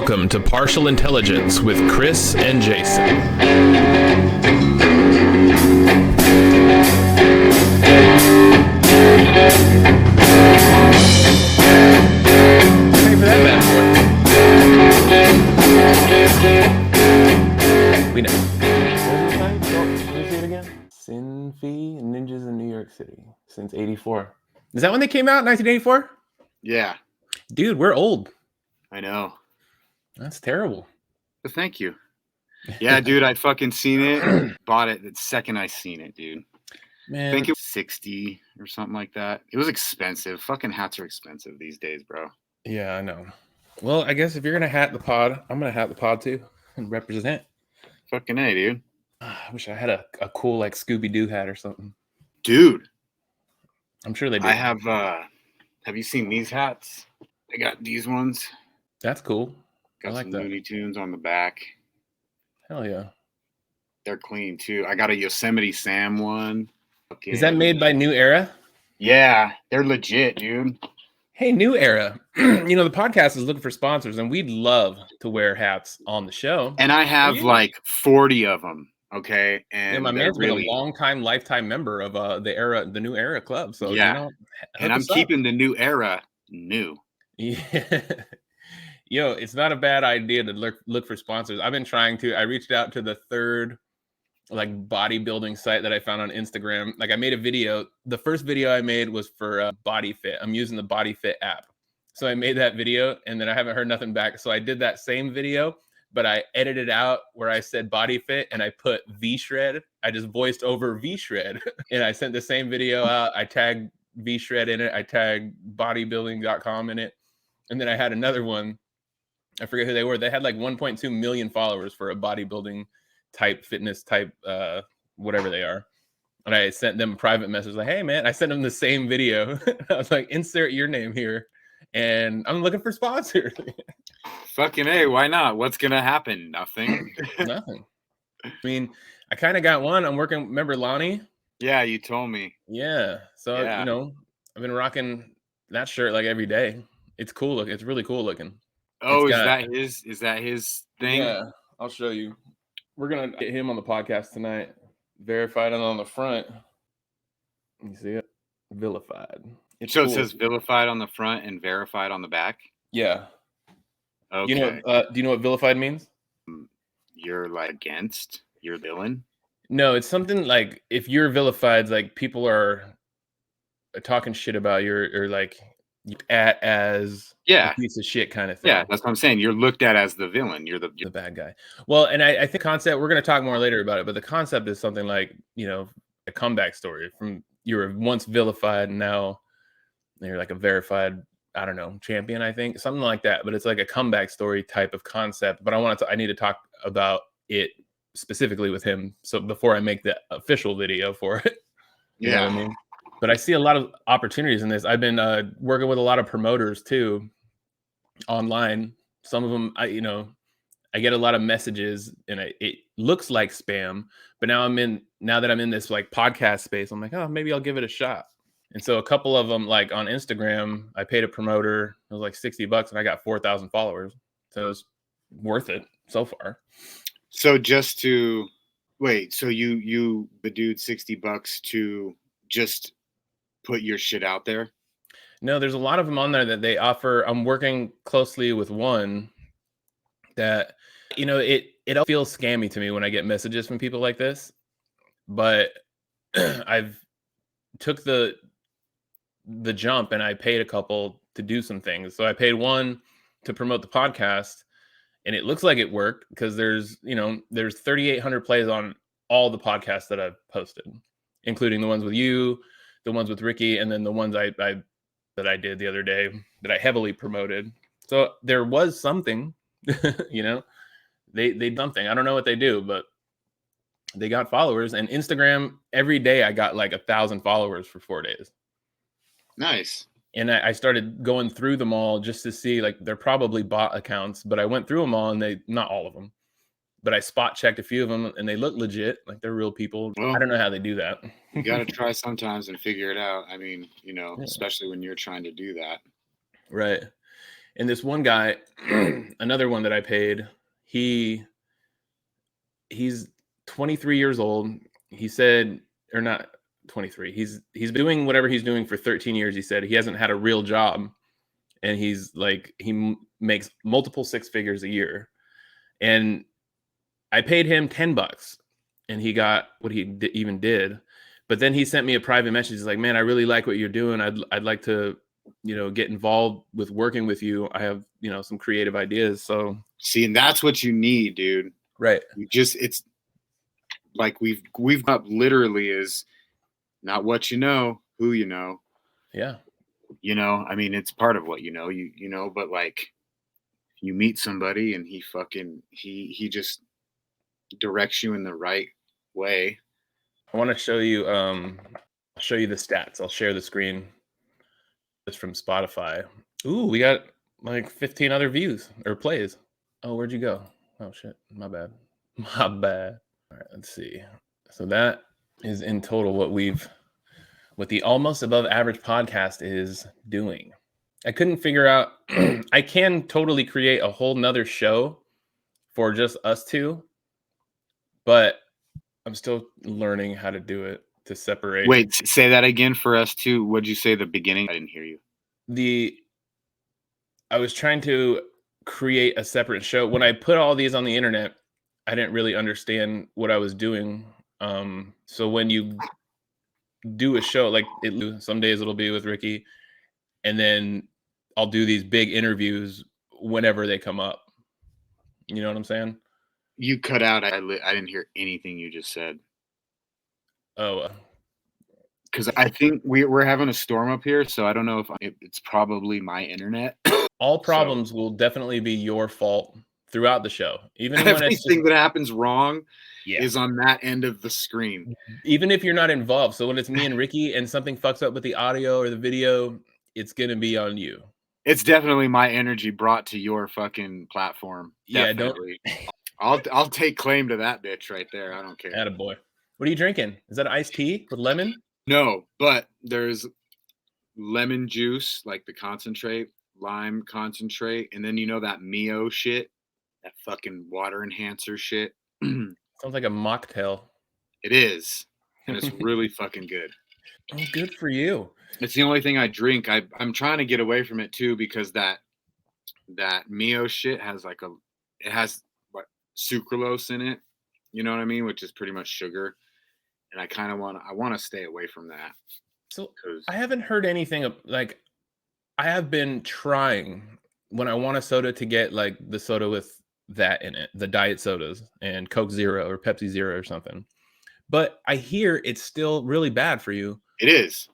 Welcome to Partial Intelligence with Chris and Jason. Hey, for that bad boy. We know. What was it? Let me see it again. Sinfi Ninjas in New York City since '84. Is that when they came out, 1984? Yeah, Dude, we're old. I know. That's terrible. But thank you. Yeah, dude, I fucking seen it. Bought it the second I seen it, dude. Man, I think it was 60 or something like that. It was expensive. Fucking hats are expensive these days, bro. yeah, I know. Well, I guess if you're gonna hat the pod, I'm gonna hat the pod too and represent. Fucking A, dude. I wish I had a cool like Scooby-Doo hat or something. Dude, I'm sure they do. I have you seen these hats? I got these ones. That's cool. Got I like some that. Looney Tunes on the back. Hell yeah. They're clean too. I got a Yosemite Sam one. Is that made by New Era? Yeah, they're legit, dude. Hey, New Era. You know, the podcast is looking for sponsors, and we'd love to wear hats on the show. And I have Yeah. like 40 of them. Okay, and Yeah, my they're man's really been a lifetime member of the New Era Club. So Yeah. you know, and hook I'm us up. keeping the New Era new. Yeah. Yo, it's not a bad idea to look for sponsors. I've been trying to. I reached out to the third like bodybuilding site that I found on Instagram. Like I made a video. The first video I made was for Body Fit. I'm using the Body Fit app. So I made that video and then I haven't heard nothing back. So I did that same video, but I edited out where I said Body Fit and I put V-Shred. I just voiced over V-Shred and I sent the same video out. I tagged V-Shred in it. I tagged bodybuilding.com in it. And then I had another one. I forget who they were. They had like 1.2 million followers for a bodybuilding type, fitness type, whatever they are. And I sent them a private message like, hey, man, I sent them the same video. I was like, insert your name here. And I'm looking for sponsors. Fucking A, why not? What's going to happen? Nothing. Nothing. I mean, I kind of got one. I'm working. Remember Lonnie? Yeah, you told me. Yeah. So, Yeah. you know, I've been rocking that shirt like every day. It's cool. It's really cool looking. Oh, It's is that his thing? Yeah, I'll show you. We're going to get him on the podcast tonight. Verified and on the front. You see it? Vilified. It's So cool. it says vilified on the front and verified on the back? Yeah. Okay. You know, do you know what vilified means? You're like against your villain? No, it's something like if you're vilified, it's like people are talking shit about you or like as Yeah. a piece of shit kind of thing. Yeah, that's what I'm saying. You're looked at as the villain. You're the bad guy. Well, and I think concept, we're going to talk more later about it, but the concept is something like, you know, a comeback story from you were once vilified and now you're like a verified, I don't know, champion, I think, something like that. But it's like a comeback story type of concept. But I need to talk about it specifically with him. So before I make the official video for it, you know what I mean? But I see a lot of opportunities in this. I've been working with a lot of promoters too online. Some of them, I get a lot of messages and it looks like spam, but now that I'm in this like podcast space, I'm like, oh, maybe I'll give it a shot. And so a couple of them, like on Instagram, I paid a promoter. It was like $60 and I got 4,000 followers. So it was worth it so far. So just to wait, so you the dude $60 to just put your shit out there? No, there's a lot of them on there that they offer. I'm working closely with one that, you know, it all feels scammy to me when I get messages from people like this, but I've took the jump and I paid a couple to do some things. So I paid one to promote the podcast and it looks like it worked because there's 3,800 plays on all the podcasts that I've posted, including the ones with you, the ones with Ricky, and then the ones I did the other day that I heavily promoted. So there was something, you know, they did something. I don't know what they do, but they got followers. And Instagram, every day I got like 1,000 followers for 4 days. Nice. And I started going through them all just to see, like, they're probably bot accounts, but I went through them all and not all of them, but I spot checked a few of them and they look legit. Like they're real people. Well, I don't know how they do that. You got to try sometimes and figure it out. I mean, especially when you're trying to do that. Right. And this one guy, another one that I paid, he's 23 years old. He said, or not 23. He's doing whatever he's doing for 13 years. He said he hasn't had a real job, and he's like makes multiple six figures a year. And I paid him $10, and he got what he even did. But then he sent me a private message. He's like, "Man, I really like what you're doing. I'd like to, get involved with working with you. I have, some creative ideas." So See, and that's what you need, dude. right. It's like we've got literally is not what you know, who you know. Yeah. I mean, it's part of what you know, but like you meet somebody and he just directs you in the right way. I want to show you the stats. I'll share the screen. It's from Spotify. Ooh, we got like 15 other views or plays. Oh, where'd you go? Oh shit, my bad. My bad. All right, let's see. So that is in total what the Almost Above Average podcast is doing. I couldn't figure out I can totally create a whole nother show for just us two, but I'm still learning how to do it to separate. Wait, say that again for us too. What'd you say at the beginning? I didn't hear you. I was trying to create a separate show. When I put all these on the internet, I didn't really understand what I was doing. So when you do a show, like some days it'll be with Ricky, and then I'll do these big interviews whenever they come up. You know what I'm saying? You cut out. I didn't hear anything you just said. Oh, because I think we're having a storm up here, so I don't know if it's probably my internet. All problems will definitely be your fault throughout the show. Even when everything that happens wrong yeah. is on that end of the screen. Even if you're not involved. So when it's me and Ricky and something fucks up with the audio or the video, it's going to be on you. It's definitely my energy brought to your fucking platform. Definitely. Yeah, I'll take claim to that bitch right there. I don't care. Attaboy. What are you drinking? Is that iced tea with lemon? No, but there's lemon juice, like the concentrate, lime concentrate, and then that Mio shit, that fucking water enhancer shit. Sounds like a mocktail. It is, and it's really fucking good. Oh, good for you. It's the only thing I drink. I'm trying to get away from it too because that Mio shit has it has sucralose in it. You know what I mean? Which is pretty much sugar. And I kind of want to stay away from that. So I haven't heard anything like I have been trying when I want a soda to get like the soda with that in it, the diet sodas and Coke Zero or Pepsi Zero or something. But I hear it's still really bad for you. It is.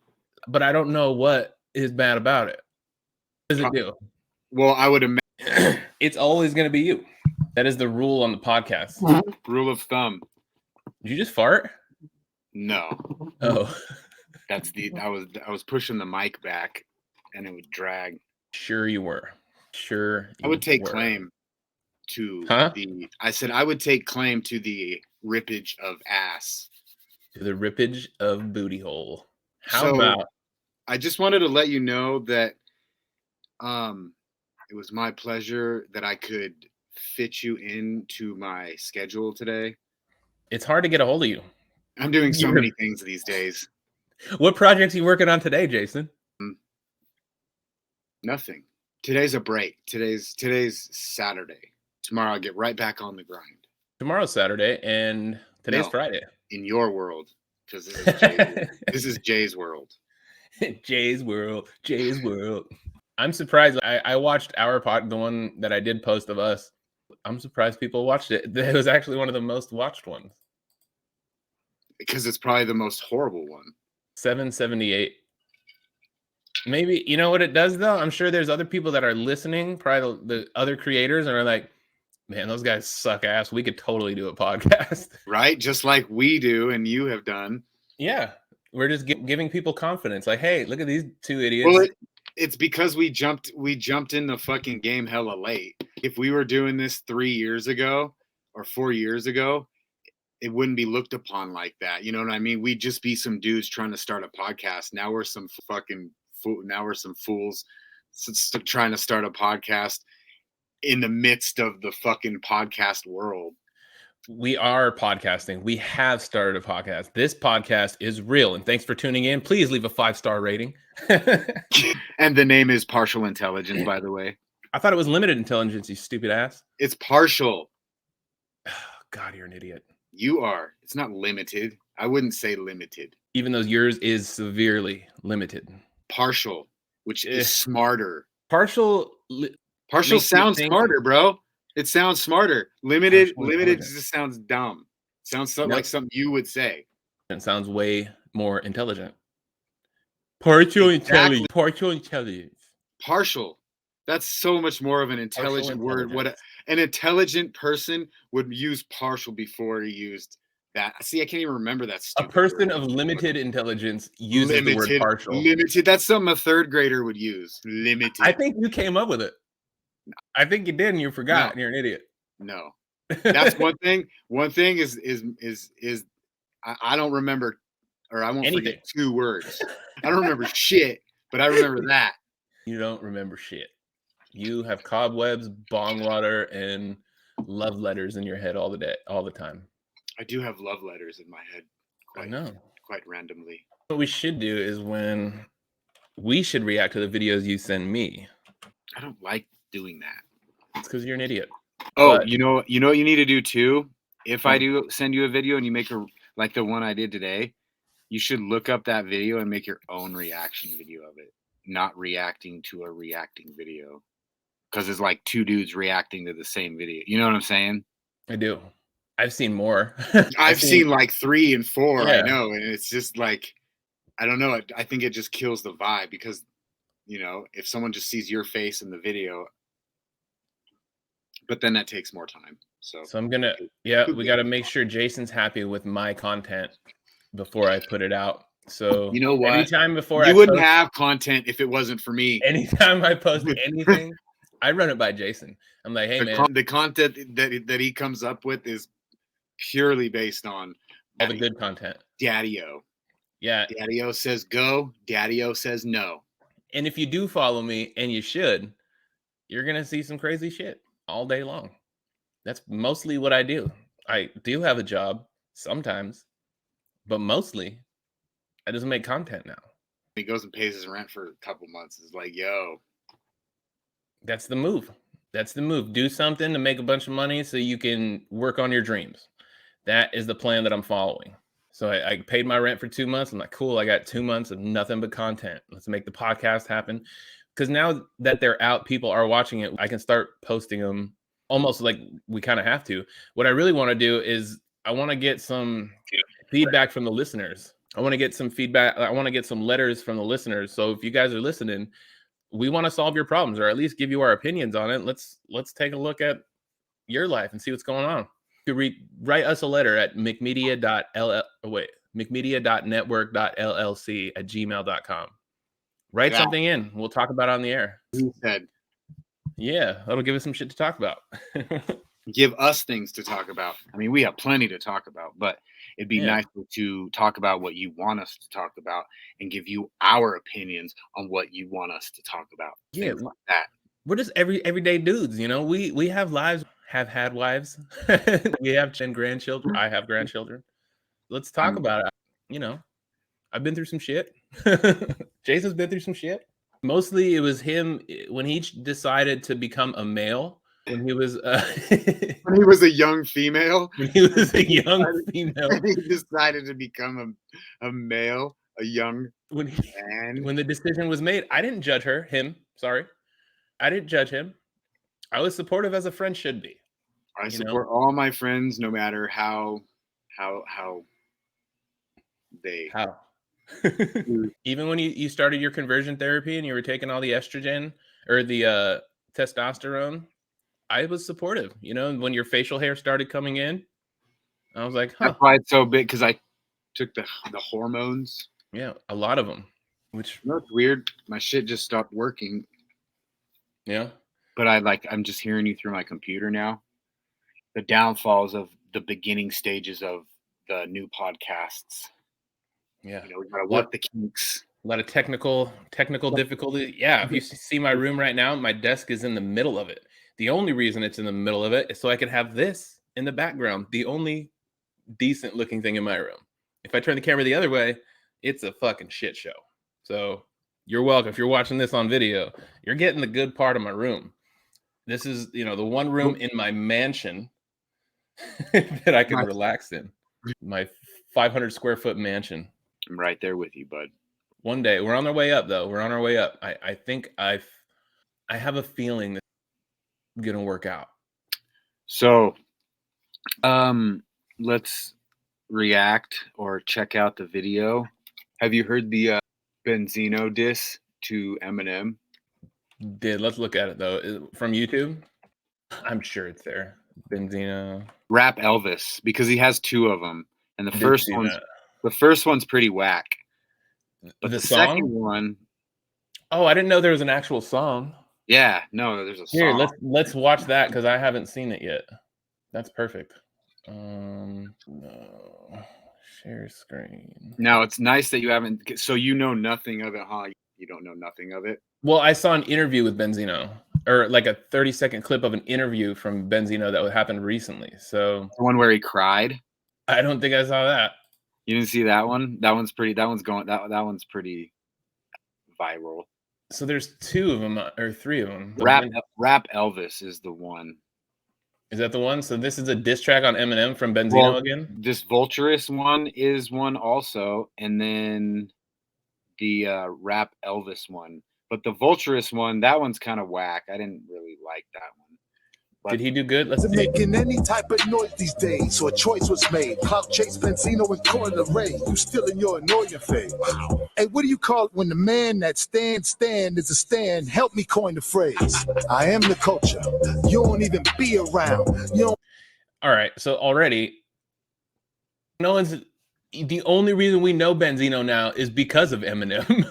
But I don't know what is bad about it. What does it do? Well, I would imagine it's always going to be you. That is the rule on the podcast. Rule of thumb. Did you just fart? No. Oh. That's I was pushing the mic back and it would drag. Sure you were. Sure. I would take claim to I said I would take claim to the rippage of ass. To the rippage of booty hole. How about I just wanted to let you know that it was my pleasure that I could fit you into my schedule today. It's hard to get a hold of you. I'm doing so many things these days. What projects are you working on today, Jason? Nothing. Today's a break. Today's Saturday. Tomorrow I'll get right back on the grind. Tomorrow's Saturday and today's Friday. In your world, because this is Jay's world. Jay's world. Jay's world. I'm surprised. I watched our the one that I did post of us. I'm surprised people watched it. It was actually one of the most watched ones. Because it's probably the most horrible one. 778. Maybe, you know what it does though? I'm sure there's other people that are listening, probably the other creators, and are like, man, those guys suck ass. We could totally do a podcast. Right? Just like we do and you have done. Yeah. We're just giving people confidence. Like, hey, look at these two idiots. Well, it's because we jumped in the fucking game hella late. If we were doing this 3 years ago or 4 years ago, it wouldn't be looked upon like that. You know what I mean? We'd just be some dudes trying to start a podcast. Now we're some fools trying to start a podcast in the midst of the fucking podcast world. We are podcasting. We have started a podcast. This podcast is real. And thanks for tuning in. Please leave a 5-star rating. And the name is Partial Intelligence, by the way. I thought it was limited intelligence, you stupid ass. It's partial. God, you're an idiot. You are. It's not limited. I wouldn't say limited. Even though yours is severely limited. Partial, which is smarter. Partial sounds smarter, bro. It sounds smarter. Limited intelligence. just sounds dumb. Sounds like something you would say. It sounds way more intelligent. Partial intelligence. Partial. That's so much more of an intelligent word. What an intelligent person would use partial before he used that. See, I can't even remember that. A person of limited intelligence uses the word partial. Limited. That's something a third grader would use. Limited. I think you came up with it. I think you did, and you forgot. And you're an idiot. No, that's one thing. One thing is I don't remember, or I won't forget 2 words. I don't remember shit, but I remember that. You don't remember shit. You have cobwebs, bong water, and love letters in your head all the time. I do have love letters in my head. Quite randomly. What we should do is we should react to the videos you send me. I don't like doing that. It's because you're an idiot. Oh, but, you know what you need to do too? If I do send you a video and you make like the one I did today, you should look up that video and make your own reaction video of it, not reacting to a reacting video. Because it's like 2 dudes reacting to the same video. You know what I'm saying? I do. I've seen more. I've seen like 3 and 4, yeah. I know. And it's just like, I don't know. I think it just kills the vibe because, if someone just sees your face in the video, but then that takes more time. So I'm we got to make sure Jason's happy with my content before I put it out. So you know what? Anytime before you wouldn't have content if it wasn't for me. Anytime I post anything, I run it by Jason. I'm like, hey, man. The content that he comes up with is purely based on all the good content. Daddy-O. Yeah. Daddy-O says go. Daddy-O says no. And if you do follow me, and you should, you're going to see some crazy shit all day long. That's mostly what I do. I do have a job sometimes, but mostly I just make content now. He goes and pays his rent for a couple months. It's like, yo. That's the move. That's the move. Do something to make a bunch of money so you can work on your dreams. That is the plan that I'm following. So I paid my rent for 2 months. I'm like, cool, I got 2 months of nothing but content. Let's make the podcast happen. Because now that they're out, people are watching it. I can start posting them almost like we kind of have to. What I really want to do is I want to get some feedback from the listeners. I want to get some feedback. I want to get some letters from the listeners. So if you guys are listening, we want to solve your problems or at least give you our opinions on it. Let's take a look at your life and see what's going on. You could write us a letter at mcmedia.network.llc@gmail.com. Write something in. We'll talk about it on the air. He said. Yeah, that'll give us some shit to talk about. Give us things to talk about. I mean, we have plenty to talk about, but it'd be nice to talk about what you want us to talk about and give you our opinions on what you want us to talk about. Yeah, like that. We're just everyday dudes, We have lives, have had wives. We have 10 grandchildren. I have grandchildren. Let's talk about it. I've been through some shit. Jason's been through some shit. Mostly it was him when he decided to become a male. When he was when he was a young female. When he was a young female. He decided to become a male, a young man. When the decision was made, I didn't judge him. Sorry. I didn't judge him. I was supportive as a friend should be. I support all my friends no matter how even when you started your conversion therapy and you were taking all the estrogen or the testosterone, I was supportive. When your facial hair started coming in, I was like, that's why it's so big, because I took the hormones. Yeah, a lot of them. Which it's weird. My shit just stopped working. Yeah. But I'm just hearing you through my computer now. The downfalls of the beginning stages of the new podcasts. Yeah. We gotta work the kinks. A lot of technical difficulty. Yeah, if you see my room right now, my desk is in the middle of it. The only reason it's in the middle of it is so I can have this in the background. The only decent looking thing in my room. If I turn the camera the other way, it's a fucking shit show. So you're welcome. If you're watching this on video, you're getting the good part of my room. This is, the one room in my mansion that I can relax in. My 500 square foot mansion. I'm right there with you, bud. One day. We're on our way up, though. We're on our way up. I think I have a feeling that it's gonna work out. So let's react or check out the video. Have you heard the Benzino diss to Eminem? Let's look at it though. From YouTube? I'm sure it's there. Benzino. Rap Elvis, because he has two of them. And the first one's pretty whack. But the second one, oh, I didn't know there was an actual song. Yeah, no, there's a song. Here, let's watch that because I haven't seen it yet. That's perfect. No. Share screen. Now it's nice that you haven't. So you know nothing of it, huh? You don't know nothing of it. Well, I saw an interview with Benzino, or like a 30-second clip of an interview from Benzino that happened recently. So the one where he cried. I don't think I saw that. You didn't see that one? That one's pretty. That one's pretty viral. So there's two of them or three of them. Rap Elvis is the one. Is that the one? So this is a diss track on Eminem from Benzino again? This Vulturous one is one also, and then the Rap Elvis one. But the Vulturous one, that one's kind of whack. I didn't really like that one. Did he do good? Let's see. Making any type of noise these days, so a choice was made. Clout chase Benzino and Coil Ray. You still in your annoying phase. Wow. Hey, what do you call it when the man that stands is a stand? Help me coin the phrase. I am the culture. You don't even be around. You don't. All right. So already, the only reason we know Benzino now is because of Eminem.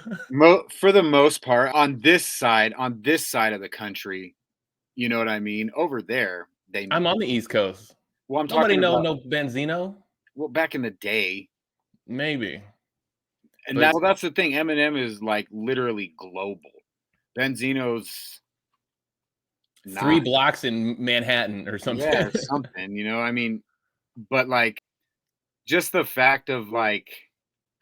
For the most part, on this side of the country. You know what I mean? Over there, I'm on the East Coast. Well, I'm Nobody talking about no Benzino. Well, back in the day, maybe. And that's the thing. Eminem is like literally global. Benzino's 3 blocks in Manhattan or something. Yeah, something. You know, I mean, but like, just the fact of like,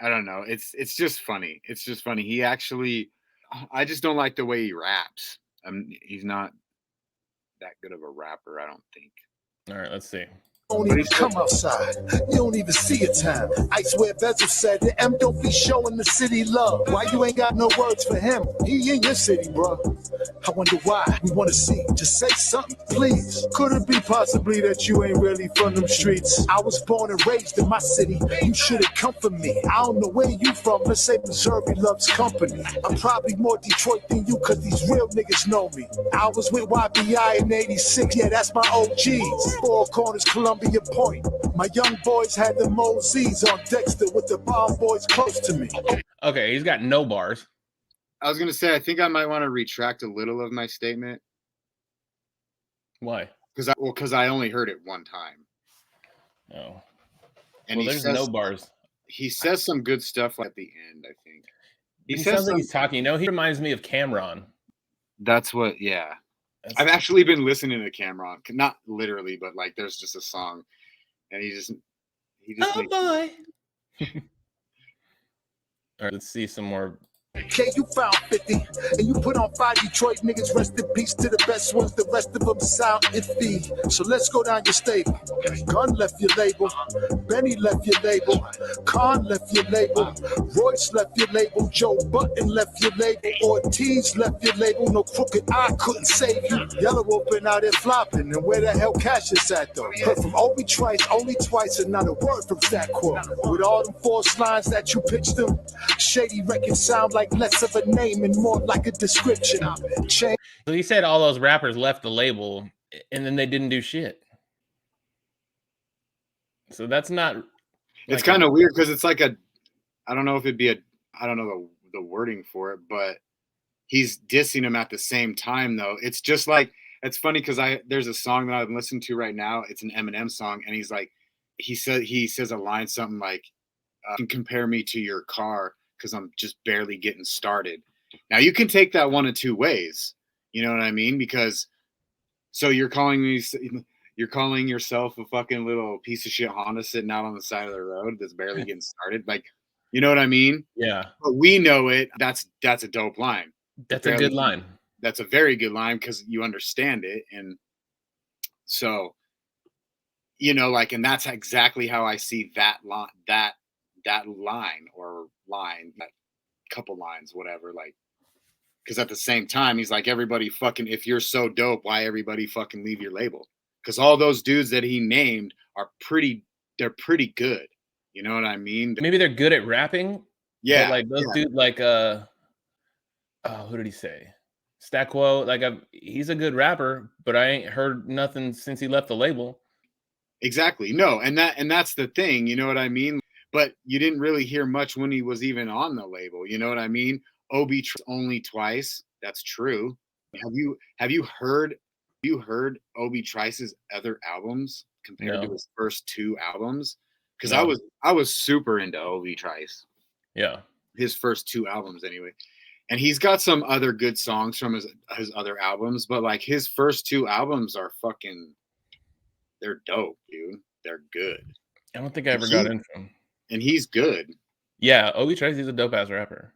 I don't know. It's just funny. It's just funny. He actually, I just don't like the way he raps. He's not that good of a rapper, I don't think. All right, let's see. Don't even come outside. You don't even see a time. I swear Bezel said the M don't be showing the city love. Why you ain't got no words for him? He in your city, bro. I wonder why. We want to see. Just say something, please. Could it be possibly that you ain't really from them streets? I was born and raised in my city. You shouldn't come for me. I don't know where you from. Let's say Missouri loves company. I'm probably more Detroit than you because these real niggas know me. I was with YBI in 86. Yeah, that's my OGs. Four Corners, Columbia Point. My young boys had the Moseys on Dexter with the bomb boys close to me. Okay, he's got no bars. I was going to say, I think I might want to retract a little of my statement. Why? Because I only heard it one time. Oh. And there's no bars. He says some good stuff at the end, I think. He sounds like he's talking. He reminds me of Cameron. That's what, yeah. I've actually been listening to Cameron, not literally, but like there's just a song, and he just oh boy. All right, let's see some more. Okay, you found 50, and you put on 5 Detroit niggas. Rest in peace to the best ones. The rest of them sound iffy. So let's go down your stable. Gun left your label. Benny left your label. Khan left your label. Royce left your label. Joe Button left your label. Ortiz left your label. No crooked eye couldn't save you. Yellow open out there flopping. And where the hell Cash is at though? Heard from Obi Trice only twice, and not a word from Stat Quo. With all them forced lines that you pitched them, Shady records sound like less of a name and more like a description. So he said all those rappers left the label and then they didn't do shit. So that's not. It's kind of weird because it's like I don't know if it'd be I don't know the wording for it, but he's dissing him at the same time though. It's just like, it's funny because there's a song that I've listened to right now. It's an Eminem song, and he's like, he says a line something like, "Compare me to your car." because I'm just barely getting started. Now you can take that one of two ways. You know what I mean? Because so you're calling yourself a fucking little piece of shit Honda sitting out on the side of the road that's barely getting started. Like, you know what I mean? Yeah. But we know it. That's a dope line. That's a good line. That's a very good line because you understand it. And so, you know, like, and that's exactly how I see that line, that couple lines, whatever. Like, because at the same time, he's like, everybody fucking, if you're so dope, why everybody fucking leave your label? Because all those dudes that he named are they're pretty good. You know what I mean? Maybe they're good at rapping. Yeah. Like those dudes, like who did he say? Stackwell, like he's a good rapper, but I ain't heard nothing since he left the label. Exactly. No, and that's the thing, you know what I mean? But you didn't really hear much when he was even on the label, you know what I mean? Obi only twice. That's true. Have you heard Obi Trice's other albums compared to his first two albums? Because I was super into Obi Trice. Yeah. His first two albums anyway. And he's got some other good songs from his other albums, but like his first two albums are fucking, they're dope, dude. They're good. I don't think I ever got into him. And he's good. Yeah, Obi Trice, he's a dope ass rapper.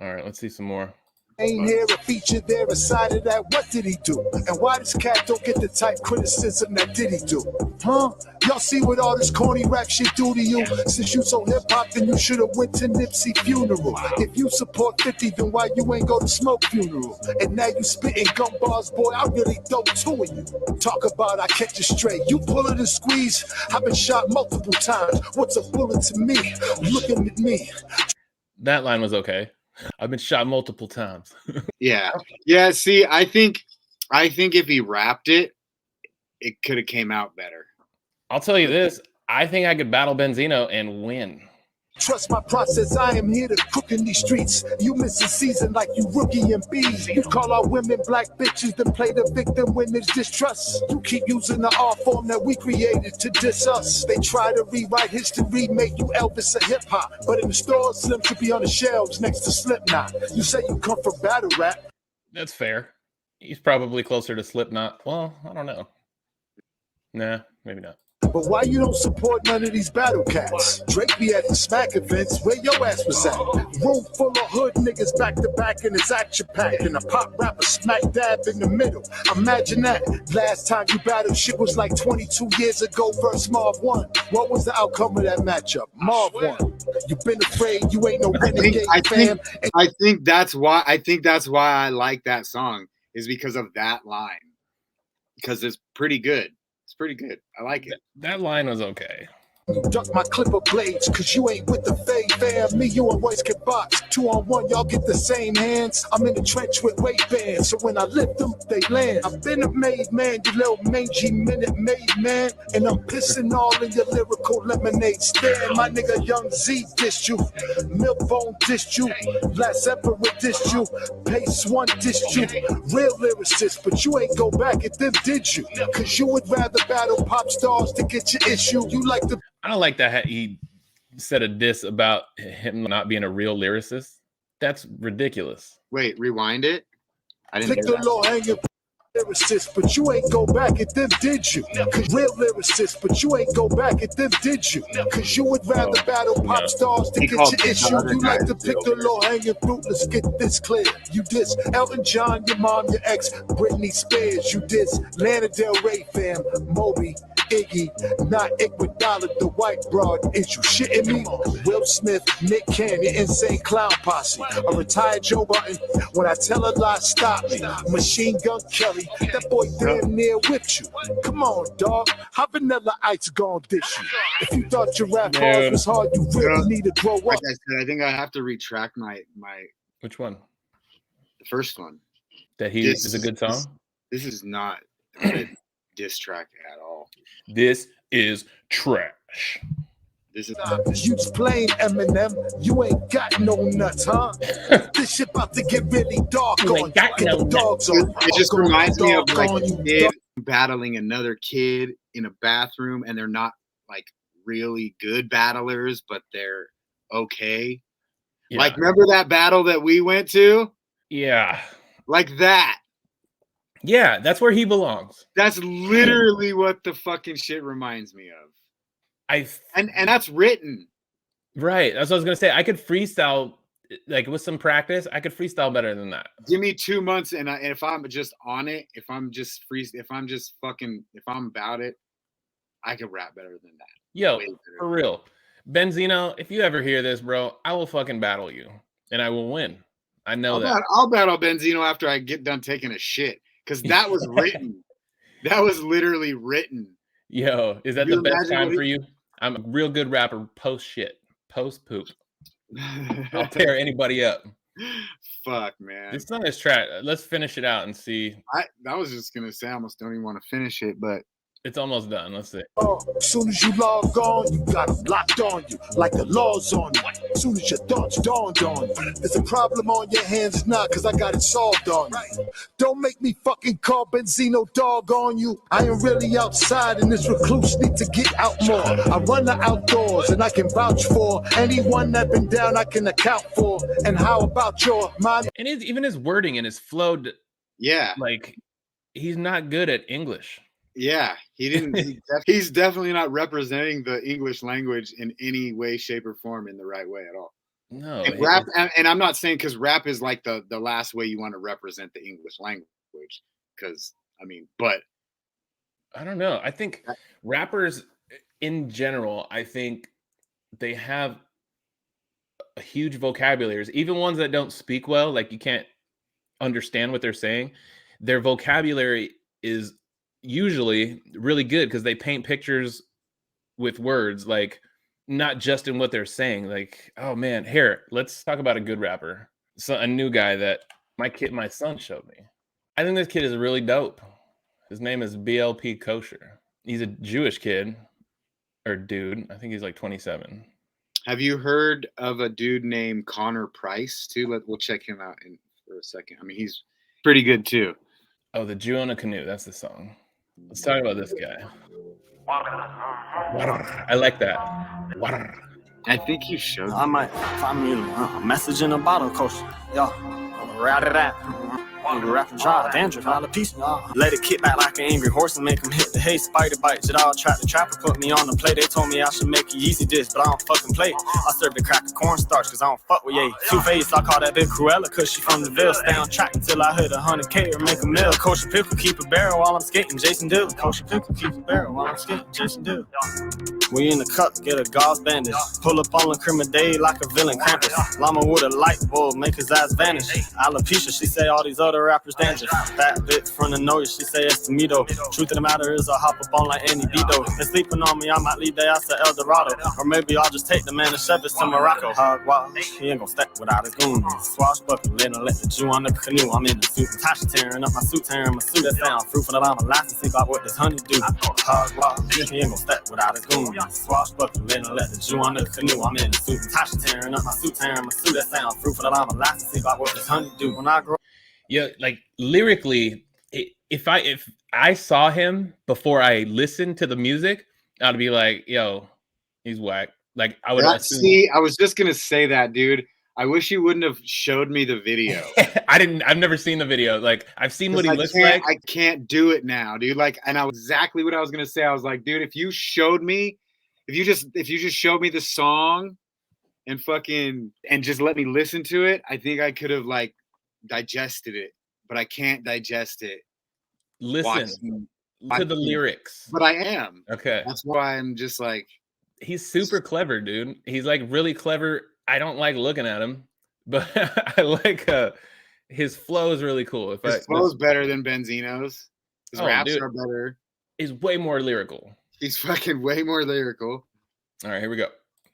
All right, let's see some more. Ain't here a feature there aside of that. What did he do? And why this cat don't get the type criticism that did he do? Huh? Y'all see what all this corny rap shit do to you? Since you so hip hop, then you should have went to Nipsey funeral. If you support 50, then why you ain't go to Smoke funeral? And now you spitting gum bars, boy. I really dope two of you. Talk about I catch it straight. You pull it and squeeze. I've been shot multiple times. What's a bullet to me? Looking at me. That line was okay. I've been shot multiple times. Yeah. See, I think if he rapped it, it could have came out better. I'll tell you this. I think I could battle Benzino and win. Trust my process, I am here to cook in these streets. You miss a season like you rookie and bees. You call our women black bitches, then play the victim when there's distrust. You keep using the art form that we created to diss us. They try to rewrite history, make you Elvis a hip-hop. But in the store, Slim should be on the shelves next to Slipknot. You say you come from battle rap. That's fair. He's probably closer to Slipknot. Well, I don't know. Nah, maybe not. But why you don't support none of these battle cats? Drake be at the smack events where your ass was at. Room full of hood niggas back to back in his action pack. And a pop rapper smack dab in the middle. Imagine that. Last time you battled shit was like 22 years ago versus Marv 1. What was the outcome of that matchup? Marv 1. You been afraid you ain't no renegade fam. I think that's why I like that song is because of that line. Because it's pretty good. Pretty good. I like it. That line was okay. Duck my clipper blades, cause you ain't with the fade fam. Me, you and Royce can box. 2-on-1, y'all get the same hands. I'm in the trench with weight bands, so when I lift them, they land. I've been a made man, you little mangy minute made man. And I'm pissing all in your lyrical lemonade stand. My nigga Young Z dissed you. Milkbone dissed you. Last Emperor dissed you. Pace One dissed you. Real lyricist, but you ain't go back at them, did you? Cause you would rather battle pop stars to get your issue. You like the I don't like that he said a diss about him not being a real lyricist. That's ridiculous. Wait, rewind it. I didn't hear that. Lyricist, but you ain't go back at them, did you? Cause real lyricist, but you ain't go back at them, did you? Cause you would rather battle pop stars to get your issue. You like to pick the low-hanging fruit. Let's get this clear. You diss Elton John, your mom, your ex, Britney Spears. You diss Lana Del Rey fam, Moby, Iggy, not Iguodala, the white broad. Is you shitting me? Will Smith, Nick Cannon, Insane Clown Posse, a retired Joe Button. When I tell a lie, stop me. Machine Gun Kelly, that boy damn near whipped you. Come on, dog. How Vanilla Ice gon' dish you? If you thought your rap bars was hard, you really need to grow up. Like I said, I think I have to retract my. Which one? The first one. That he is a good song? This is not a diss track at all. This is trash. This is you just plain Eminem. You ain't got no nuts, huh? This shit about to get really dark on you. Get the dogs on. It just reminds me of like a kid battling another kid in a bathroom, and they're not like really good battlers, but they're okay. Yeah. Like, remember that battle that we went to? Yeah. Like that. Yeah, that's where he belongs. That's literally what the fucking shit reminds me of. And that's written. Right. That's what I was gonna say. I could freestyle, like with some practice. I could freestyle better than that. Give me 2 months, and if I'm just on it, if I'm about it, I could rap better than that. Yo, for real, Benzino. If you ever hear this, bro, I will fucking battle you, and I will win. I know that. I'll battle Benzino after I get done taking a shit, because that was written. That was literally written. Yo, is that the best time for you? I'm a real good rapper. Post shit, post poop. I'll tear anybody up. Fuck, man. This song is trash. Let's finish it out and see. I was just gonna say I almost don't even want to finish it, but it's almost done. Let's see. As soon as you log on, you got them locked on you, like the law's on you. As soon as your thoughts dawned on you, there's a problem on your hands now, cause I got it solved on you. Don't make me fucking call Benzino dog on you. I am really outside and this recluse need to get out more. I run the outdoors and I can vouch for anyone that been down I can account for. And how about your mind? And even his wording and his flow, yeah, like he's not good at English. Yeah, he didn't. He's definitely not representing the English language in any way, shape, or form in the right way at all. No, and rap, and I'm not saying because rap is like the last way you want to represent the English language. Because I mean, but I don't know. I think rappers in general, I think they have a huge vocabularies, even ones that don't speak well, like you can't understand what they're saying. Their vocabulary is usually really good because they paint pictures with words, like not just in what they're saying. Like, oh man, here, let's talk about a good rapper. So a new guy that my son showed me. I think this kid is really dope. His name is BLP Kosher. He's a Jewish kid or dude. I think he's like 27. Have you heard of a dude named Connor Price too? We'll check him out for a second. I mean, he's pretty good too. Oh, the Jew on a Canoe. That's the song. Let's talk about this guy. I like that. I think you should. I might find me a message in a bottle, Kosher. Yo, right at that. Rapper drive, dandruff, all a piece. Let it kick back like an angry horse and make him hit the hay. Spider bites, it all trap the trapper, put me on the play. They told me I should make it easy dish, but I don't fucking play. I serve the crack of cornstarch, cause I don't fuck with ye. Two-Face, I call that bitch Cruella, cause she from the Ville. Stay on track until I hit 100K or make a mill. Kosher Pickle, keep a barrel while I'm skating, Jason Dill. Kosher Pickle, keep a barrel while I'm skating, Jason Dill. We in the cup, get a gauze bandage. Pull up on the criminal day like a villain Krampus. Llama with a light bulb, make his ass vanish. Alopecia, she say all these other rappers dangerous. Fat bitch from the noise, she say it's to me though. Truth of the matter is I hop up on like Andy Vito. They sleeping on me, I might leave their ass to El Dorado. Or maybe I'll just take the man and shove it to Morocco. Hard wild, he ain't gon' step without his goons. Swashbuckling, let the Jew on the canoe. I'm in the suit, Tasha tearing up my suit, tearing my suit. That sound fruitful that I'm a laugh to see about what this honey do. Hard wild, he ain't gon' step without his goons. Swashbuckling, let the Jew on the canoe. I'm in the suit, Tasha tearing up my suit, tearing my suit. That sound fruitful that I'm a laugh to see about what this honey do. When I grow. Yeah, like lyrically, if I saw him before I listened to the music, I'd be like, yo, he's whack. Like I would see, I was just gonna say that, dude. I wish you wouldn't have showed me the video. I've never seen the video. Like I've seen what he looks like. I can't do it now, dude. Like, and I was exactly what I was gonna say. I was like, dude, if you showed me, if you just showed me the song and just let me listen to it, I think I could have like digested it, but I can't digest it. Listen to the lyrics. But I am. Okay. That's why I'm just like. He's super clever, dude. He's like really clever. I don't like looking at him, but I like his flow is really cool. His flow is better than Benzino's. His raps are better. He's way more lyrical. He's fucking way more lyrical. All right, here we go.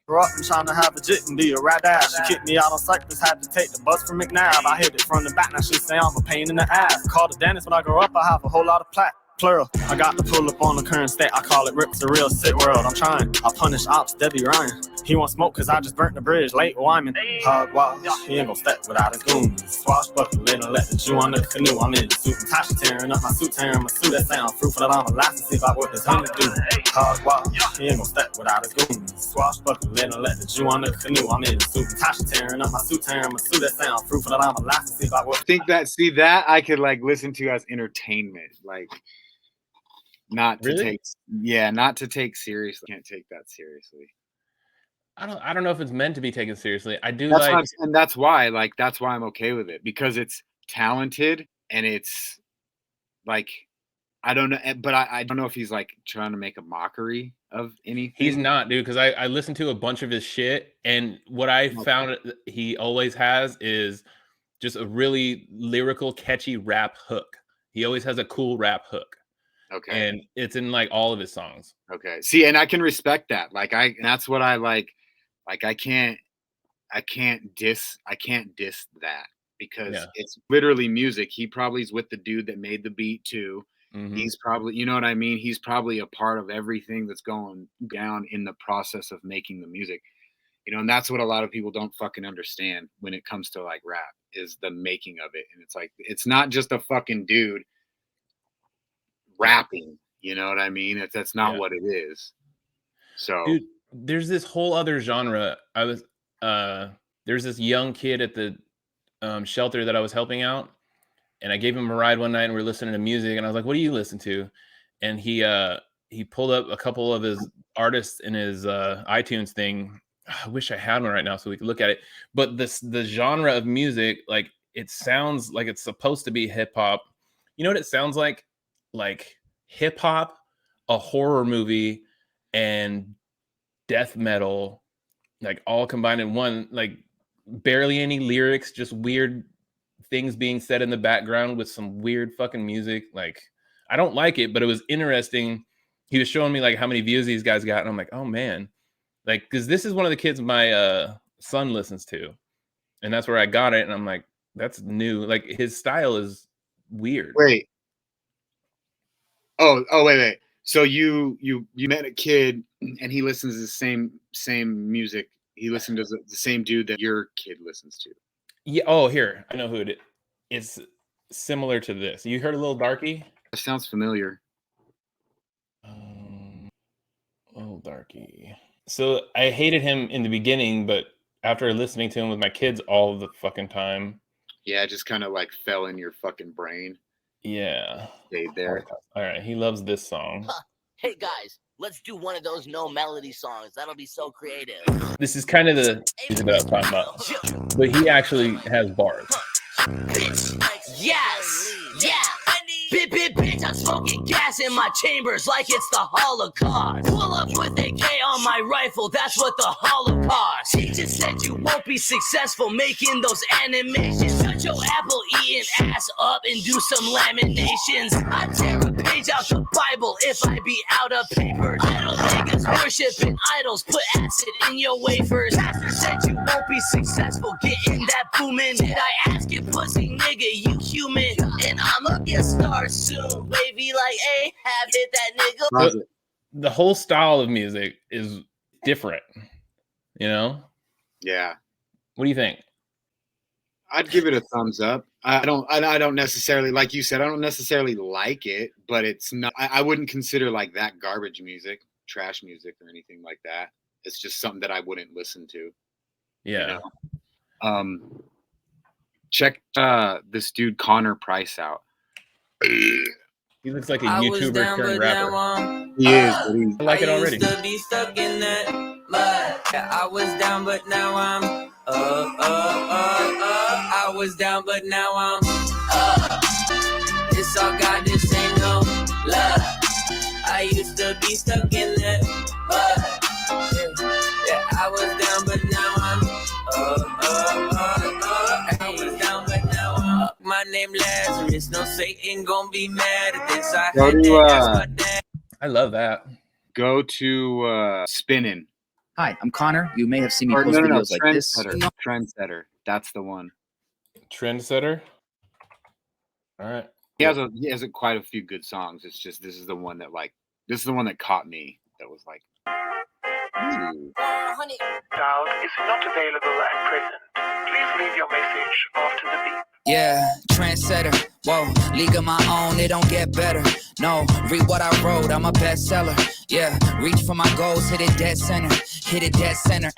Grew up and trying to have a jit and be a rat ass. She kicked me out on Cypress, had to take the bus from McNabb. I hit it from the back, now she say I'm a pain in the ass. Called the dentist when I grow up, I have a whole lot of plaque. Plural. I got to pull up on the current state. I call it Rips, a real sick world. I'm trying. I punish ops, Debbie Ryan. He won't smoke cause I just burnt the bridge. Late Wyman. Hard wild. He ain't gon' step without his goons. Swashbuckling. Swashbuckling, let the Jew on the canoe. I'm in the suit and Tasha tearing up my suit, tearing my suit. That sound fruitful that I'm alive to see about what this honey do. Cause wild, she ain't gon' step without a goon. Swashbuckling, let the Jew on the canoe. I'm in the suit and Tasha tearing up my suit, tearing my suit. That sound fruitful that I'm alive to see about what. I think that I could like listen to as entertainment, like not to Really? not to take seriously. Can't take that seriously. I don't know if it's meant to be taken seriously. I do That's like. why and that's why I'm okay with it, because it's talented and it's like I don't know, but I don't know if he's like trying to make a mockery of anything. He's not, dude, because I listened to a bunch of his shit, and what I found he always has is just a really lyrical, catchy rap hook. He always has a cool rap hook. Okay. And it's in like all of his songs. Okay. See, and I can respect that. Like that's what I like. Like I can't diss that, because it's literally music. He probably is with the dude that made the beat too. Mm-hmm. He's probably, you know what I mean? He's probably a part of everything that's going down in the process of making the music. You know, and that's what a lot of people don't fucking understand when it comes to like rap, is the making of it. And it's like, it's not just a fucking dude rapping, you know what I mean? That's not what it is. So dude, there's this whole other genre. There's this young kid at the shelter that I was helping out, and I gave him a ride one night and we were listening to music, and I was like, what do you listen to? And he pulled up a couple of his artists in his iTunes thing. I wish I had one right now so we could look at it. But the genre of music, like it sounds like it's supposed to be hip hop. You know what it sounds like? Like hip hop, a horror movie, and death metal, like all combined in one. Like barely any lyrics, just weird things being said in the background with some weird fucking music. Like I don't like it, but it was interesting. He was showing me like how many views these guys got, and I'm like, oh man, like because this is one of the kids my son listens to, and that's where I got it. And I'm like, that's new. Like his style is weird. Wait. Wait. So you met a kid and he listens to the same music. He listened to the same dude that your kid listens to. Yeah. Oh, here, I know who it is. It's similar to this. You heard a Little Darky? That sounds familiar. Little Darky. So I hated him in the beginning, but after listening to him with my kids all the fucking time. Yeah, it just kind of like fell in your fucking brain. Yeah. Stayed there. All right. He loves this song. Hey guys, let's do one of those no melody songs. That'll be so creative. This is kind of the music that I was talking about. But he actually has bars. Yes! Yeah! Bitch, I'm smoking gas in my chambers like it's the Holocaust. Pull up with AK on my rifle, that's what the Holocaust. He just said you won't be successful making those animations. Shut your apple eating ass up and do some laminations. I tear a page out the Bible if I be out of paper. Idle niggas worshiping idols, put acid in your wafers. Pastor said you won't be successful getting that booming. Did I ask you, pussy nigga, you human? And I'ma get started soon. Baby, like, hey, have it, that nigga. The whole style of music is different, you know? Yeah. What do you think? I'd give it a thumbs up. I don't necessarily, like you said, I don't necessarily like it, but it's not, I wouldn't consider like that garbage music, trash music or anything like that. It's just something that I wouldn't listen to. Yeah. You know? Check this dude Connor Price out. He looks like a YouTuber turned rapper. He is. I like it already. Used to be stuck in that mud. I was down, but now I'm I was down, but now I'm It's all God, this ain't no love. I used to be stuck in that mud. Yeah, I was down, but now I'm I was down, but now I'm up. My name Lazarus. No Satan gon' be mad at this. I had to ask my dad. I love that. Go to Spinnin'. Hi, I'm Connor. You may have seen me post videos like this. Trendsetter. That's the one. Trendsetter. All right. He has quite a few good songs. It's just this is the one that caught me. That was like, ooh. Child is not available at present. leave your message after the beep. Yeah, trendsetter. Whoa, league of my own, it don't get better. No, read what I wrote, I'm a bestseller. Yeah, reach for my goals, hit it dead center. Hit it dead center.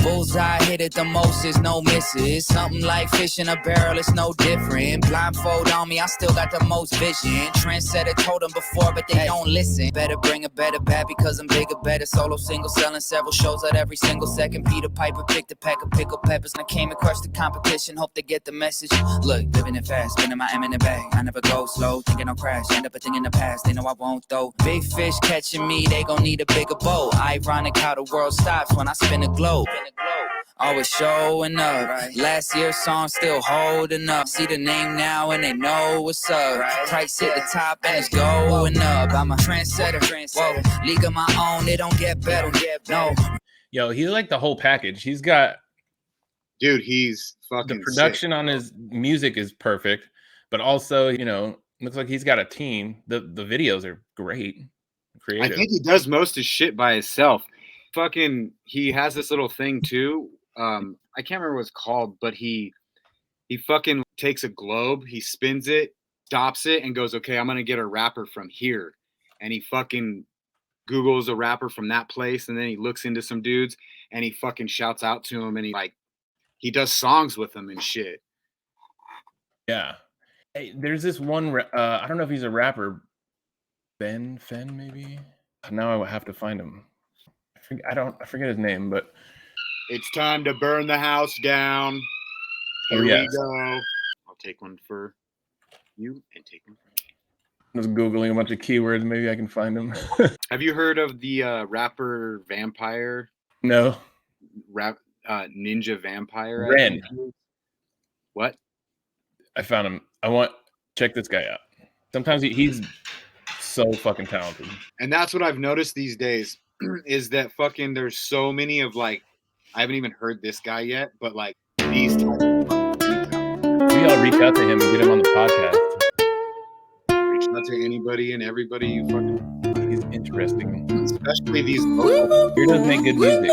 Bullseye, hit it the most, there's no misses. Something like fish in a barrel, it's no different. Blindfold on me, I still got the most vision. Trendsetter told them before, but they don't listen. Better bring a better bad because I'm bigger, better. Solo single, selling several shows at every single second. Peter Piper picked a pack of pickled peppers and I came and crushed the competition. Hope they get the message. Look, living it fast, spinning my M in the bag. I never go slow, thinking I'll crash. End up a thing in the past, they know I won't though. Big fish catching me, they gon' need a bigger boat. Ironic how the world stops when I spin a globe. Always showing up. Last year's song still holding up. See the name now and they know what's up. Price hit the top and it's going up. I'm a trendsetter. Whoa, league of my own, it don't get better. No. Yo, he's like the whole package. He's got, dude, he's fucking the production sick. on his music is perfect, but also, you know, looks like he's got a team. The videos are great. Creative. I think he does most of his shit by himself. Fucking, he has this little thing too. I can't remember what it's called, but he fucking takes a globe, he spins it, stops it, and goes, okay, I'm gonna get a rapper from here. And he fucking Googles a rapper from that place, and then he looks into some dudes and he fucking shouts out to him, and he does songs with them and shit. Yeah. Hey, there's this one, I don't know if he's a rapper, Ben Fenn, maybe? Now I have to find him. I forget his name, but it's time to burn the house down. Here we go. I'll take one for you and take one for me. I was Googling a bunch of keywords. Maybe I can find him. Have you heard of the rapper Vampire? No. Ninja Vampire? Ren. What? I found him. Check this guy out. Sometimes he's so fucking talented. And that's what I've noticed these days is that fucking there's so many of like, I haven't even heard this guy yet, but like these types of maybe I'll reach out to him and get him on the podcast. Reach out to anybody and everybody you fucking. He's interesting. Especially these locals. He does make good music.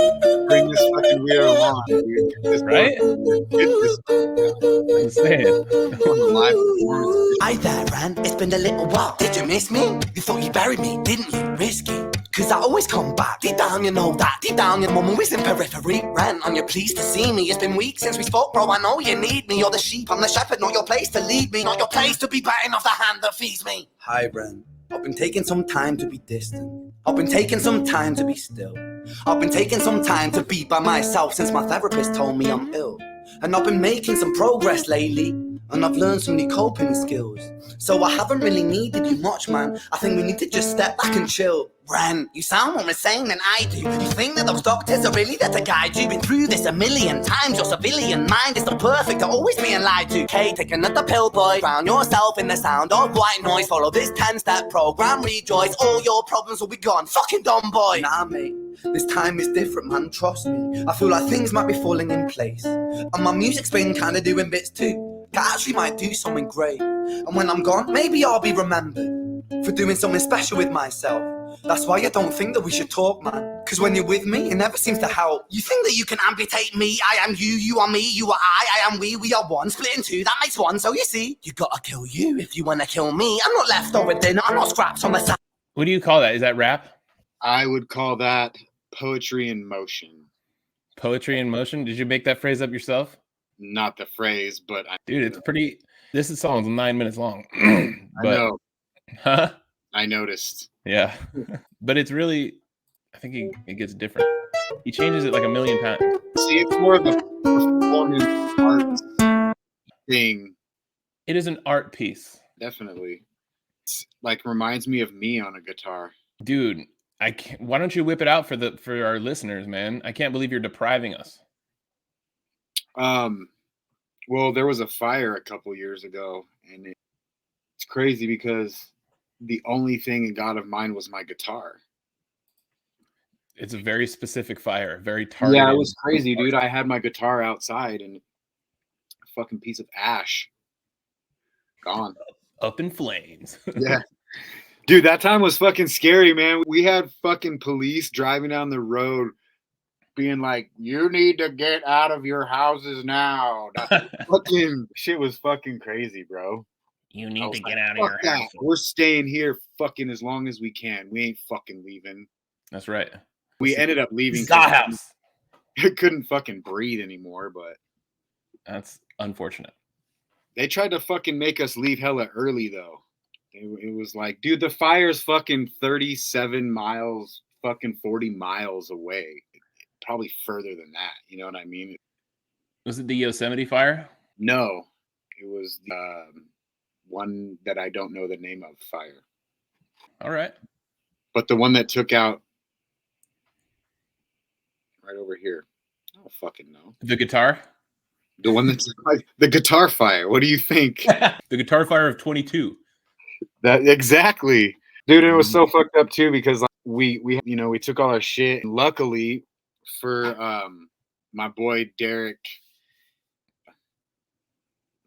Bring this fucking weirdo on, dude. This right? I'm saying. Hi there, Ran. It's been a little while. Did you miss me? You thought you buried me, didn't you? Risky. Cause I always come back. Deep down, you know that. Deep down, your mum always in periphery. Ran, and you're pleased to see me. It's been weeks since we spoke, bro. I know you need me. You're the sheep, I'm the shepherd. Not your place to lead me. Not your place to be biting off the hand that feeds me. Hi, Ren. I've been taking some time to be distant. I've been taking some time to be still. I've been taking some time to be by myself since my therapist told me I'm ill. And I've been making some progress lately. And I've learned some new coping skills. So I haven't really needed you much, man. I think we need to just step back and chill. Ren, you sound more insane than I do. You think that those doctors are really there to guide you? Been through this a million times. Your civilian mind is not perfect, they're always being lied to. Okay, take another pill, boy. Drown yourself in the sound of white noise. Follow this 10-step program, rejoice. All your problems will be gone. Fucking dumb boy. Nah, mate. This time is different, man. Trust me. I feel like things might be falling in place. And my music's been kinda doing bits too. I actually might do something great. And when I'm gone, maybe I'll be remembered for doing something special with myself. That's why I don't think that we should talk, man. Cause when you're with me, it never seems to help. You think that you can amputate me? I am you, you are me, you are I am we are one. Split in two, that makes one. So you see, you gotta kill you if you wanna kill me. I'm not leftover dinner, I'm not scraps on the side. What do you call that? Is that rap? I would call that poetry in motion. Poetry in motion? Did you make that phrase up yourself? Not the phrase, but dude, it's pretty. This song's 9 minutes long. But, I know. Huh? I noticed. Yeah, but it's really. I think it gets different. He changes it like a million times. See, it's more of a performance art thing. It is an art piece. Definitely. It's like reminds me of me on a guitar. Dude, I can't. Why don't you whip it out for our listeners, man? I can't believe you're depriving us. Well, there was a fire a couple years ago, and it's crazy because the only thing it got of mine was my guitar. It's a very specific fire, very targeted. Yeah, it was crazy, dude. I had my guitar outside, and a fucking piece of ash gone. Up in flames. Yeah. Dude, that time was fucking scary, man. We had fucking police driving down the road being like, "You need to get out of your houses now." That fucking shit was fucking crazy, bro. You I need was to like, get out of "Fuck your that. house. We're staying here fucking as long as we can. We ain't fucking leaving." That's right. We ended up leaving This is our because house. I couldn't fucking breathe anymore, but That's unfortunate. they tried to fucking make us leave hella early though. It was like, dude, the fire's fucking 37 miles, fucking 40 miles away. Probably further than that. You know what I mean? Was it the Yosemite fire? No, it was one that I don't know the name of fire. All right. But the one that took out right over here. I don't fucking know. The guitar? The one that's like the guitar fire. What do you think? The guitar fire of 22. That exactly, dude. It was so fucked up too because like, we we took all our shit. And luckily for my boy Derek,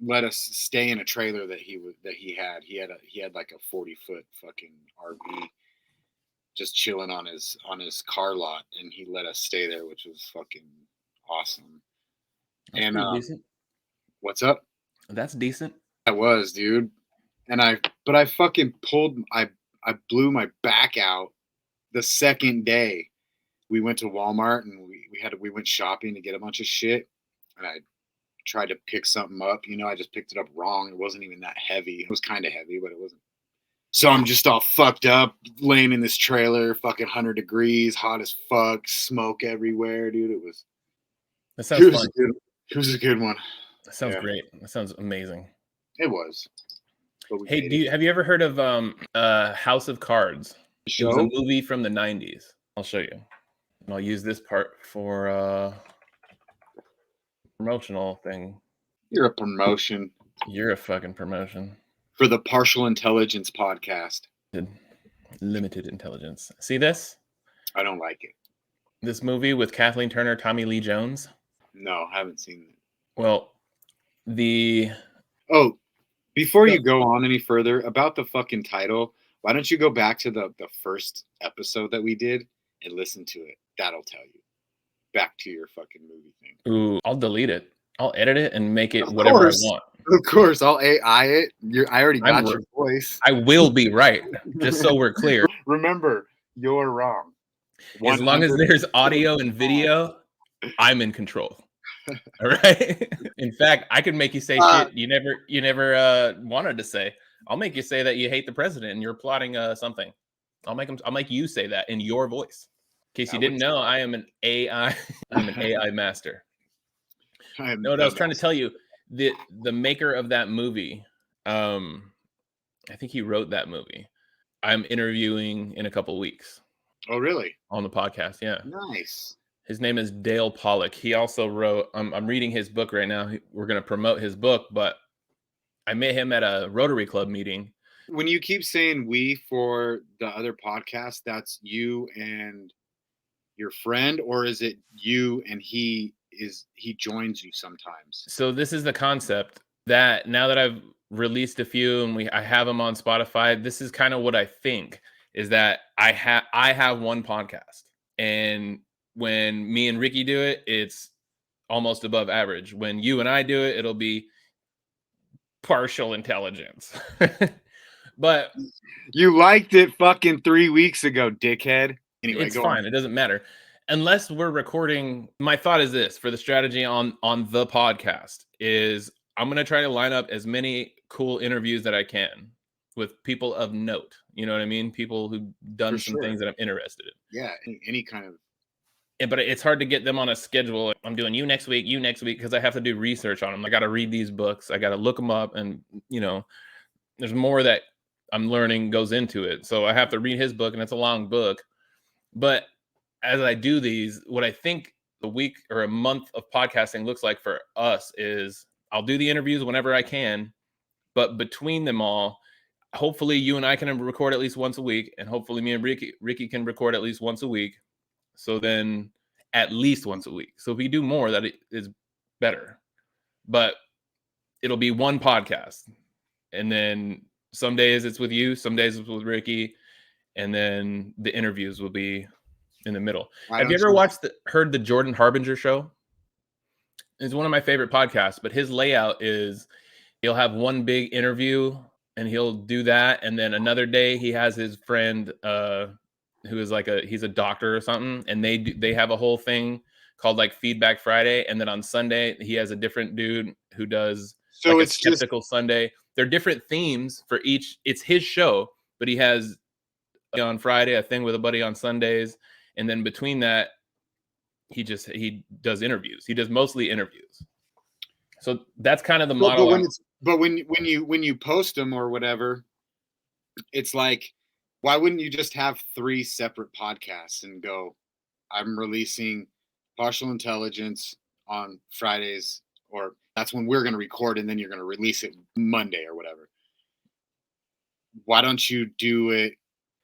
let us stay in a trailer that he had. He had like a 40-foot fucking RV, just chilling on his car lot, and he let us stay there, which was fucking awesome. That's and pretty decent. What's up? That's decent. I was, dude. And I fucking I blew my back out the second day. We went to Walmart and we went shopping to get a bunch of shit. And I tried to pick something up. I just picked it up wrong. It wasn't even that heavy. It was kind of heavy, but it wasn't. So I'm just all fucked up, laying in this trailer, fucking 100 degrees, hot as fuck, smoke everywhere, dude. That sounds fun. It was a good one. That sounds great. That sounds amazing. It was. Hey, have you ever heard of House of Cards? It was a movie from the 90s. I'll show you. And I'll use this part for promotional thing. You're a promotion. You're a fucking promotion. For the Partial Intelligence podcast. Limited Intelligence. See this? I don't like it. This movie with Kathleen Turner, Tommy Lee Jones? No, I haven't seen it. Well, before you go on any further about the fucking title, why don't you go back to the first episode that we did and listen to it? That'll tell you. Back to your fucking movie thing. Ooh, I'll delete it. I'll edit it and make it whatever I want. Of course, I'll AI it. I already got your voice. I will be right, just so we're clear. Remember, you're wrong. As long as there's audio and video, I'm in control. All right. In fact, I could make you say shit you never wanted to say. I'll make you say that you hate the president and you're plotting something. I'll make you say that in your voice. In case you didn't know, I am an AI. I'm an AI master. No, what I was trying to tell you, the maker of that movie, I think he wrote that movie. I'm interviewing in a couple weeks. Oh, really? On the podcast, yeah. Nice. His name is Dale Pollock. He also wrote, I'm reading his book right now. We're going to promote his book, but I met him at a Rotary Club meeting. When you keep saying we for the other podcast, that's you and your friend, or is it you and he joins you sometimes? So this is the concept that now that I've released a few and I have them on Spotify, this is kind of what I think is that I have one podcast, and when me and Ricky do it, it's almost above average. When you and I do it, it'll be partial intelligence. But you liked it fucking 3 weeks ago, dickhead. Anyway, it's fine. It doesn't matter. Unless we're recording. My thought is this for the strategy on the podcast is I'm going to try to line up as many cool interviews that I can with people of note. You know what I mean? People who've done some things that I'm interested in. Yeah. Any kind of. Yeah, but it's hard to get them on a schedule. I'm doing you next week, because I have to do research on them. I got to read these books. I got to look them up. And, there's more that I'm learning goes into it. So I have to read his book, and it's a long book. But as I do these, what I think a week or a month of podcasting looks like for us is I'll do the interviews whenever I can. But between them all, hopefully you and I can record at least once a week. And hopefully me and Ricky can record at least once a week. So then at least once a week. So if we do more, that is better. But it'll be one podcast. And then some days it's with you, some days it's with Ricky. And then the interviews will be in the middle. Why Have you don't ever heard the Jordan Harbinger show? It's one of my favorite podcasts, but his layout is he'll have one big interview and he'll do that. And then another day he has his friend who is he's a doctor or something. And they have a whole thing called like Feedback Friday. And then on Sunday, he has a different dude who does So a it's skeptical Sunday. They're different themes for each. It's his show, but he has on Friday a thing with a buddy on Sundays. And then between that, he does interviews. He does mostly interviews. So that's kind of the model. But when you post them or whatever, it's like, why wouldn't you just have 3 separate podcasts and go, I'm releasing Partial Intelligence on Fridays, or that's when we're going to record and then you're going to release it Monday or whatever. Why don't you do it?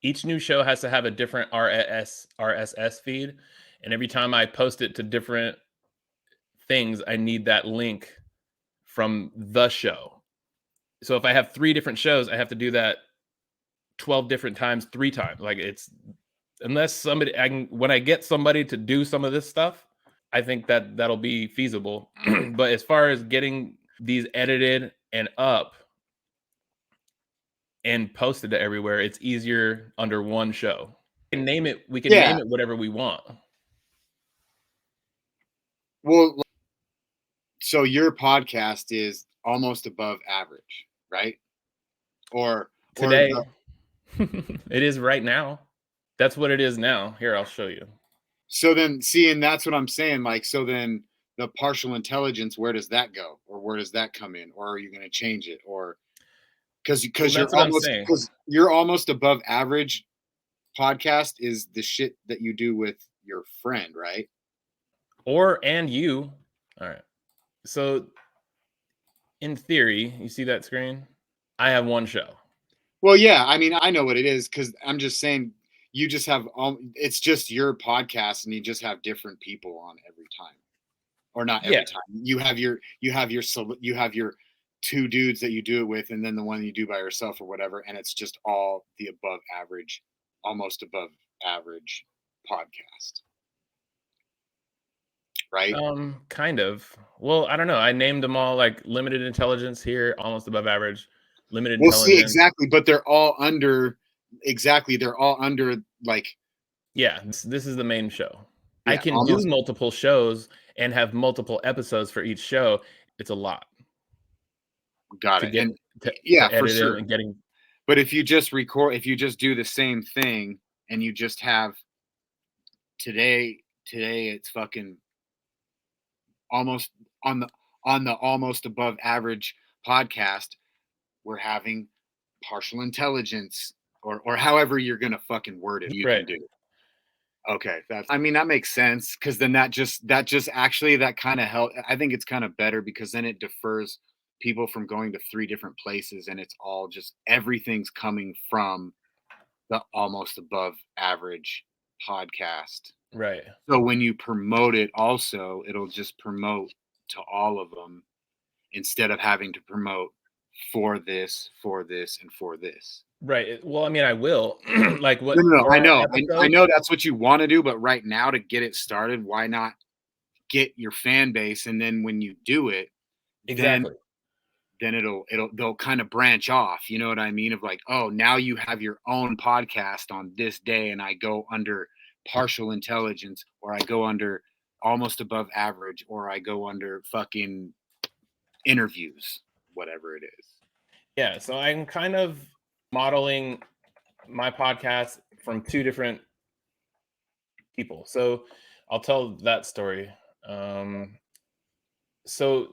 Each new show has to have a different RSS feed. And every time I post it to different things, I need that link from the show. So if I have 3 different shows, I have to do that 12 different times, 3 times. Like unless when I get somebody to do some of this stuff, I think that'll be feasible. But as far as getting these edited and up and posted to everywhere, it's easier under one show. We can name it whatever we want. Well, so your podcast is almost above average, right? Or today, it is right now. That's what it is now. Here, I'll show you. So then, see, and that's what I'm saying. Like, so then the Partial Intelligence, where does that go, or where does that come in, or are you going to change it, or because you're almost above average podcast is the shit that you do with your friend, right? And you. All right. So in theory, you see that screen? I have one show. Well, yeah. I mean, I know what it is because I'm just saying you just have it's just your podcast and you just have different people on every time, or not every time. You have your 2 dudes that you do it with, and then the one you do by yourself or whatever, and it's just all the above average, almost above average podcast. Right? Kind of. Well, I don't know. I named them all like Limited Intelligence here, almost above average, Limited Intelligence. See, exactly, but they're all under like. Yeah, this is the main show. Yeah, I can do multiple shows and have multiple episodes for each show. It's a lot. Got it. For sure. But if you just do the same thing and you just have today it's fucking almost on the almost above average podcast, we're having Partial Intelligence or however you're gonna fucking word it. You can do it. Okay, that makes sense, because then that just actually that kind of help. I think it's kind of better because then it defers people from going to 3 different places, and it's all just everything's coming from the almost above average podcast. Right. So when you promote it also, it'll just promote to all of them instead of having to promote for this, and for this. Right. Well, I mean, I will. Like what? No, I know. I know that's what you want to do, but right now to get it started, why not get your fan base, and then when you do it, exactly. Then they'll kind of branch off. You know what I mean? Of like, oh, now you have your own podcast on this day, and I go under Partial Intelligence, or I go under almost above average, or I go under fucking interviews, whatever it is. Yeah. So I'm kind of modeling my podcast from 2 different people. So I'll tell that story. So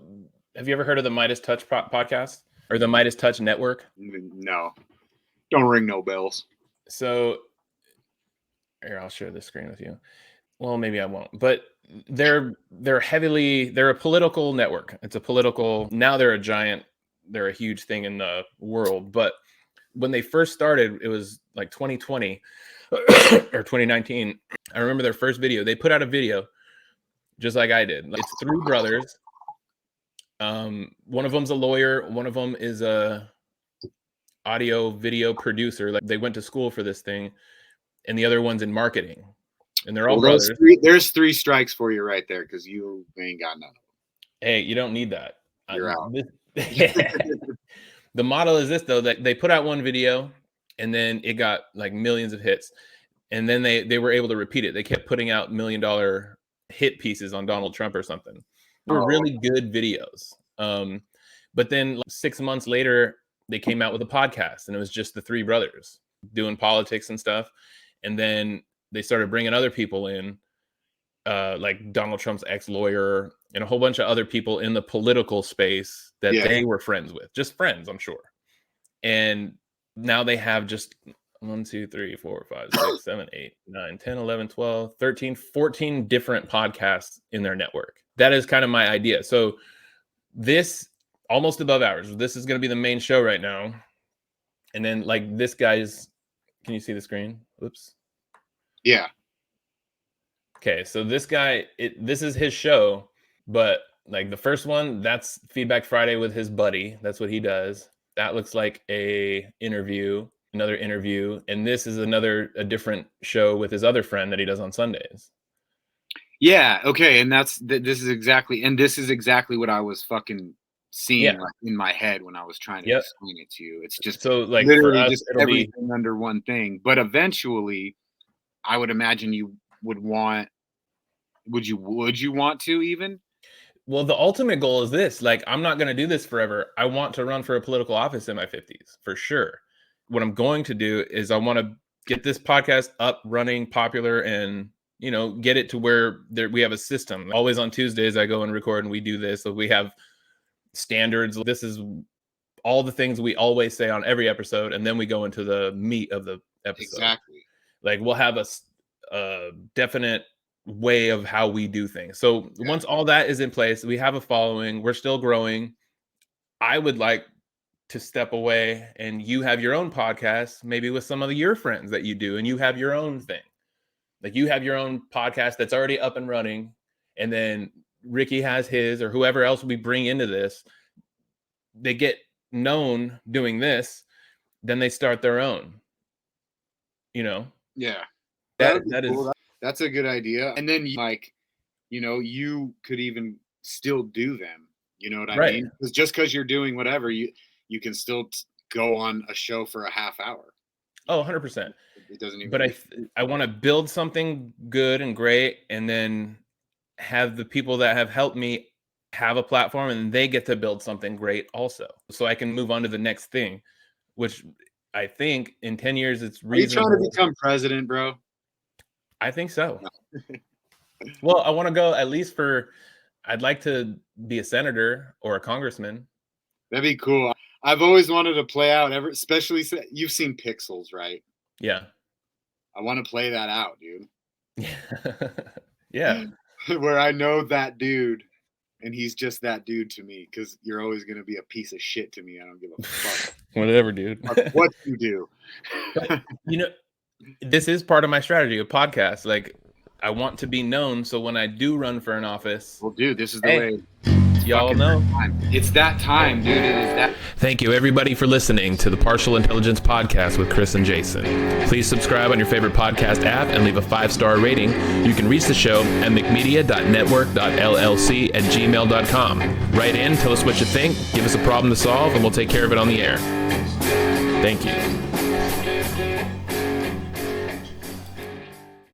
have you ever heard of the Midas Touch podcast or the Midas Touch Network? No, don't ring no bells. So here, I'll share the screen with you. Well, maybe I won't, but they're a political network. Now they're a huge thing in the world. But when they first started, it was like 2020 or 2019. I remember their first video. They put out a video just like I did. It's 3 brothers. One of them's a lawyer. One of them is a audio video producer. Like they went to school for this thing, and the other one's in marketing. and they're all Well, brothers. There's 3 strikes for you right there because you ain't got none. Hey, you don't need that. You're out. The model is this, though, that they put out one video and then it got like millions of hits. And then they were able to repeat it. They kept putting out $1 million hit pieces on Donald Trump or something. They were really good videos. But then like 6 months later, they came out with a podcast and it was just the 3 brothers doing politics and stuff. And then they started bringing other people in, like Donald Trump's ex-lawyer and a whole bunch of other people in the political space that they were friends with, just friends, I'm sure. And now they have just 1, 2, 3, 4, 5, 6, 7, 8, 9, 10, 11, 12, 13, 14 different podcasts in their network. That is kind of my idea. So this Almost Above Average, this is going to be the main show right now. And then like this guy's, can you see the screen? Oops. Yeah. Okay, so this guy, this is his show, but like the first one, that's Feedback Friday with his buddy. That's what he does. That looks like another interview, and this is a different show with his other friend that he does on Sundays. Yeah. Okay, and this is exactly what I was fucking seeing like, in my head when I was trying to explain it to you. It's just so like literally for us, just everything under one thing. But eventually, I would imagine you would want. Would you want to even? Well, the ultimate goal is this. Like, I'm not going to do this forever. I want to run for a political office in my 50s for sure. What I'm going to do is I want to get this podcast up, running, popular, and get it to where we have a system. Always on Tuesdays, I go and record, and we do this. So we have standards. This is all the things we always say on every episode, and then we go into the meat of the episode. Exactly. Like we'll have a definite way of how we do things. So once all that is in place, we have a following, we're still growing. I would like to step away and you have your own podcast, maybe with some of your friends that you do, and you have your own thing. Like you have your own podcast that's already up and running, and then Ricky has his, or whoever else we bring into this, they get known doing this, then they start their own. Yeah. That is cool. That's a good idea. And then you could even still do them. You know what I mean? Because just because you're doing whatever, you can still go on a show for a half hour. Oh, 100%. It doesn't even. But I want to build something good and great, and then have the people that have helped me have a platform, and they get to build something great also. So I can move on to the next thing, which I think in 10 years it's reasonable. Are you trying to become president, bro? I think so. Well, I want to go at least I'd like to be a senator or a congressman. That'd be cool. I've always wanted to play out, especially you've seen Pixels, right? Yeah. I want to play that out, dude. Yeah. Where I know that dude, and he's just that dude to me, because you're always going to be a piece of shit to me. I don't give a fuck. Whatever, dude. What you do. But, this is part of my strategy of podcasts. Like, I want to be known, so when I do run for an office, well, dude, this is the way. Y'all know. It's that time, dude. It is that. Thank you, everybody, for listening to the Partial Intelligence Podcast with Chris and Jason. Please subscribe on your favorite podcast app and leave a 5-star rating. You can reach the show at mcmedia.network.llc@gmail.com. Write in, tell us what you think, give us a problem to solve, and we'll take care of it on the air. Thank you.